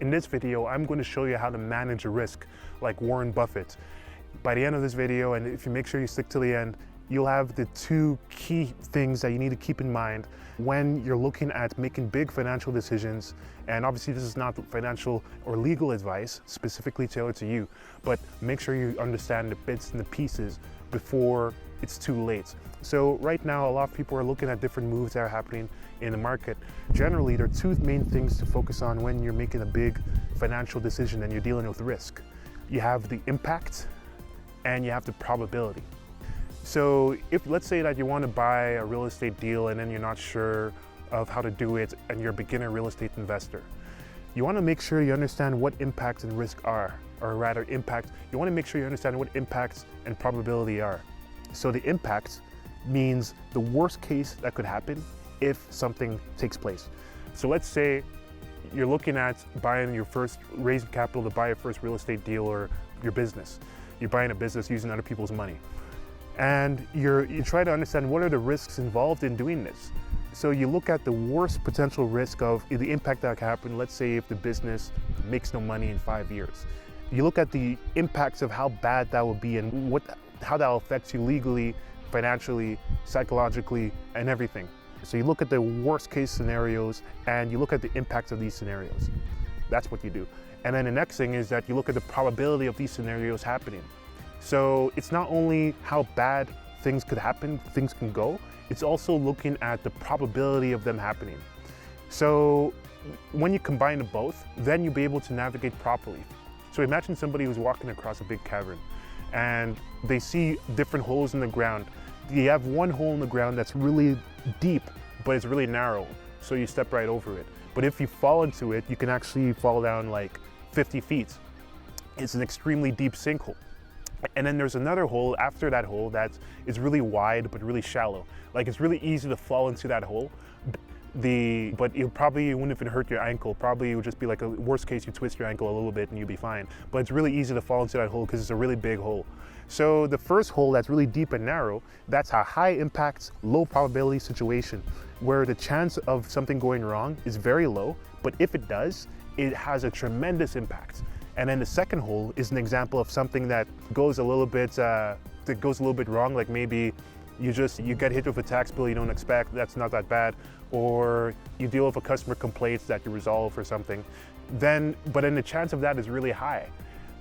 In this video, I'm going to show you how to manage a risk like Warren Buffett. By the end of this video, and if you make sure you stick to the end, you'll have the two key things that you need to keep in mind when you're looking at making big financial decisions. And obviously this is not financial or legal advice specifically tailored to you, but make sure you understand the bits and the pieces before it's too late. So right now, a lot of people are looking at different moves that are happening in the market. Generally, there are two main things to focus on when you're making a big financial decision and you're dealing with risk. You have the impact and you have the probability. So if, let's say that you want to buy a real estate deal and then you're not sure of how to do it and you're a beginner real estate investor, you want to make sure you understand what impact and risk are, or rather impact, you want to make sure you understand what impacts and probability are. So the impact means the worst case that could happen if something takes place. So let's say you're looking at raising capital to buy your first real estate deal or your business. You're buying a business using other people's money. And you try to understand what are the risks involved in doing this. So you look at the worst potential risk of the impact that can happen. Let's say if the business makes no money in 5 years. You look at the impacts of how bad that will be and how that affects you legally, financially, psychologically, and everything. So you look at the worst case scenarios and you look at the impacts of these scenarios. That's what you do. And then the next thing is that you look at the probability of these scenarios happening. So it's not only how bad things could happen, things can go, it's also looking at the probability of them happening. So when you combine the both, then you'll be able to navigate properly. So imagine somebody who's walking across a big cavern and they see different holes in the ground. You have one hole in the ground that's really deep, but it's really narrow, so you step right over it. But if you fall into it, you can actually fall down like 50 feet. It's an extremely deep sinkhole. And then there's another hole after that hole that is really wide but really shallow. Like it's really easy to fall into that hole. But you wouldn't even hurt your ankle. Probably it would just be like a worst case, you twist your ankle a little bit and you'll be fine. But it's really easy to fall into that hole because it's a really big hole. So the first hole that's really deep and narrow, that's a high impact, low probability situation where the chance of something going wrong is very low. But if it does, it has a tremendous impact. And then the second hole is an example of something that goes a little bit wrong. Like maybe you get hit with a tax bill you don't expect, that's not that bad, or you deal with a customer complaint that you resolve or something. But then the chance of that is really high.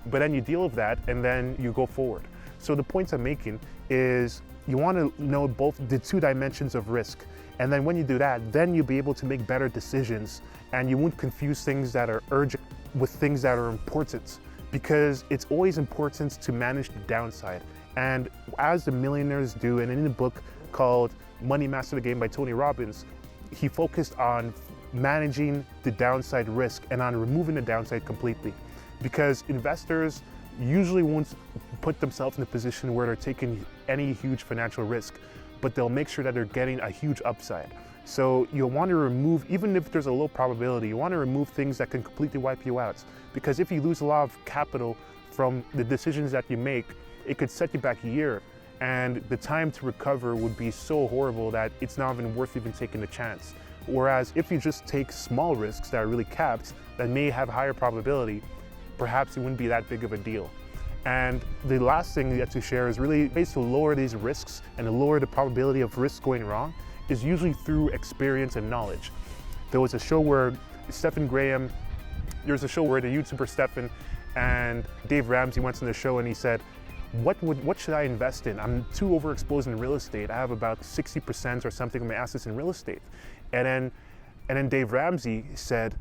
But then you deal with that and then you go forward. So the points I'm making is you want to know both the two dimensions of risk. And then when you do that, then you'll be able to make better decisions and you won't confuse things that are urgent with things that are important, because it's always important to manage the downside. And as the millionaires do, and in a book called Money Master the Game by Tony Robbins, he focused on managing the downside risk and on removing the downside completely. Because investors usually won't put themselves in a position where they're taking any huge financial risk, but they'll make sure that they're getting a huge upside. So you'll want to remove, even if there's a low probability, you want to remove things that can completely wipe you out. Because if you lose a lot of capital from the decisions that you make, it could set you back a year. And the time to recover would be so horrible that it's not even worth even taking the chance. Whereas if you just take small risks that are really capped, that may have higher probability, perhaps it wouldn't be that big of a deal. And the last thing that to share is really ways to lower these risks and to lower the probability of risks going wrong is usually through experience and knowledge. There was a show where the YouTuber Stephen and Dave Ramsey went on the show and he said, what should I invest in? I'm too overexposed in real estate. I have about 60% or something of my assets in real estate. And then Dave Ramsey said,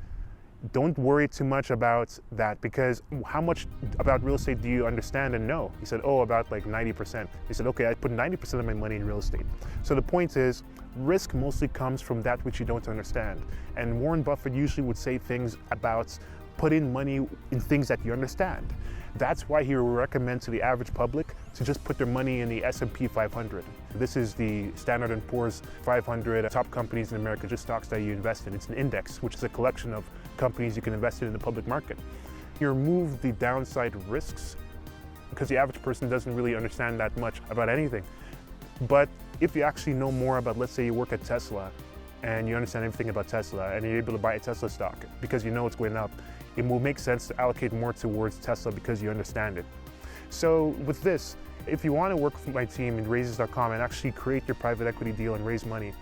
don't worry too much about that, because how much about real estate do you understand and know? He said, about like 90%. He said, okay, I put 90% of my money in real estate. So the point is, risk mostly comes from that which you don't understand. And Warren Buffett usually would say things about putting money in things that you understand. That's why he would recommend to the average public to just put their money in the S&P 500. This is the Standard & Poor's 500 top companies in America, just stocks that you invest in. It's an index, which is a collection of companies you can invest in the public market. You remove the downside risks because the average person doesn't really understand that much about anything. But if you actually know more about, let's say you work at Tesla and you understand everything about Tesla and you're able to buy a Tesla stock because you know it's going up, it will make sense to allocate more towards Tesla because you understand it. So with this, if you want to work with my team in Raises.com and actually create your private equity deal and raise money,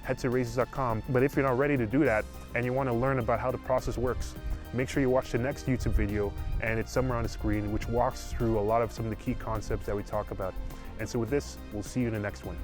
head to Raises.com. But if you're not ready to do that and you want to learn about how the process works, make sure you watch the next YouTube video, and it's somewhere on the screen, which walks through a lot of some of the key concepts that we talk about. And so with this, we'll see you in the next one.